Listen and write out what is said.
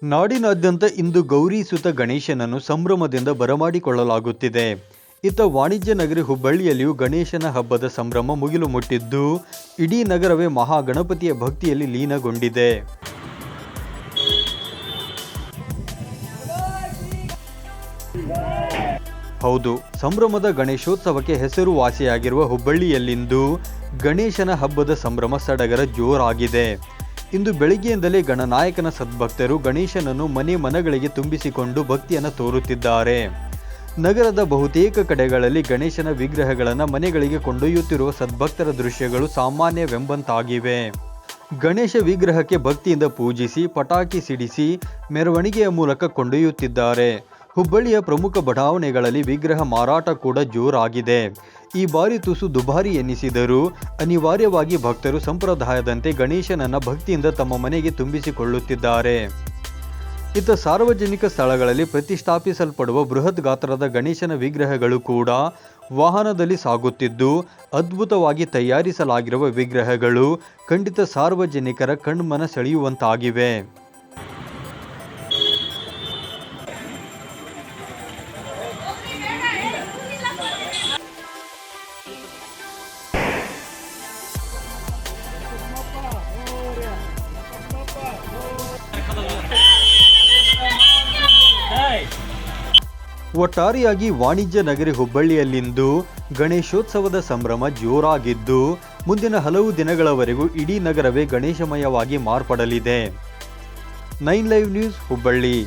ನಾಡಿನಾದ್ಯಂತ ಇಂದು ಗೌರಿ ಸುತ ಗಣೇಶನನ್ನು ಸಂಭ್ರಮದಿಂದ ಬರಮಾಡಿಕೊಳ್ಳಲಾಗುತ್ತಿದೆ. ಇತ್ತ ವಾಣಿಜ್ಯ ನಗರಿ ಹುಬ್ಬಳ್ಳಿಯಲ್ಲಿಯೂ ಗಣೇಶನ ಹಬ್ಬದ ಸಂಭ್ರಮ ಮುಗಿಲು ಮುಟ್ಟಿದ್ದು, ಇಡೀ ನಗರವೇ ಮಹಾಗಣಪತಿಯ ಭಕ್ತಿಯಲ್ಲಿ ಲೀನಗೊಂಡಿದೆ. ಹೌದು, ಸಂಭ್ರಮದ ಗಣೇಶೋತ್ಸವಕ್ಕೆ ಹೆಸರುವಾಸಿಯಾಗಿರುವ ಹುಬ್ಬಳ್ಳಿಯಲ್ಲಿಂದು ಗಣೇಶನ ಹಬ್ಬದ ಸಂಭ್ರಮ ಸಡಗರ ಜೋರಾಗಿದೆ. ಇಂದು ಬೆಳಗ್ಗೆಯಿಂದಲೇ ಗಣನಾಯಕನ ಸದ್ಭಕ್ತರು ಗಣೇಶನನ್ನು ಮನೆ ಮನಗಳಿಗೆ ತುಂಬಿಸಿಕೊಂಡು ಭಕ್ತಿಯನ್ನು ತೋರುತ್ತಿದ್ದಾರೆ. ನಗರದ ಬಹುತೇಕ ಕಡೆಗಳಲ್ಲಿ ಗಣೇಶನ ವಿಗ್ರಹಗಳನ್ನು ಮನೆಗಳಿಗೆ ಕೊಂಡೊಯ್ಯುತ್ತಿರುವ ಸದ್ಭಕ್ತರ ದೃಶ್ಯಗಳು ಸಾಮಾನ್ಯವೆಂಬಂತಾಗಿವೆ. ಗಣೇಶ ವಿಗ್ರಹಕ್ಕೆ ಭಕ್ತಿಯಿಂದ ಪೂಜಿಸಿ, ಪಟಾಕಿ ಸಿಡಿಸಿ ಮೆರವಣಿಗೆಯ ಮೂಲಕ ಕೊಂಡೊಯ್ಯುತ್ತಿದ್ದಾರೆ. ಹುಬ್ಬಳ್ಳಿಯ ಪ್ರಮುಖ ಬಡಾವಣೆಗಳಲ್ಲಿ ವಿಗ್ರಹ ಮಾರಾಟ ಕೂಡ ಜೋರಾಗಿದೆ. ಈ ಬಾರಿ ತುಸು ದುಬಾರಿ ಎನ್ನಿಸಿದರೂ ಅನಿವಾರ್ಯವಾಗಿ ಭಕ್ತರು ಸಂಪ್ರದಾಯದಂತೆ ಗಣೇಶನನ್ನ ಭಕ್ತಿಯಿಂದ ತಮ್ಮ ಮನೆಗೆ ತುಂಬಿಸಿಕೊಳ್ಳುತ್ತಿದ್ದಾರೆ. ಇತ್ತ ಸಾರ್ವಜನಿಕ ಸ್ಥಳಗಳಲ್ಲಿ ಪ್ರತಿಷ್ಠಾಪಿಸಲ್ಪಡುವ ಬೃಹತ್ ಗಾತ್ರದ ಗಣೇಶನ ವಿಗ್ರಹಗಳು ಕೂಡ ವಾಹನದಲ್ಲಿ ಸಾಗುತ್ತಿದ್ದು, ಅದ್ಭುತವಾಗಿ ತಯಾರಿಸಲಾಗಿರುವ ವಿಗ್ರಹಗಳು ಖಂಡಿತ ಸಾರ್ವಜನಿಕರ ಕಣ್ಮನ ಸೆಳೆಯುವಂತಾಗಿವೆ. ಒಟ್ಟಾರೆಯಾಗಿ ವಾಣಿಜ್ಯ ನಗರಿ ಹುಬ್ಬಳ್ಳಿಯಲ್ಲಿಂದು ಗಣೇಶೋತ್ಸವದ ಸಂಭ್ರಮ ಜೋರಾಗಿದ್ದು, ಮುಂದಿನ ಹಲವು ದಿನಗಳವರೆಗೂ ಇಡೀ ನಗರವೇ ಗಣೇಶಮಯವಾಗಿ ಮಾರ್ಪಡಲಿದೆ. 9 ಲೈವ್ ನ್ಯೂಸ್ ಹುಬ್ಬಳ್ಳಿ.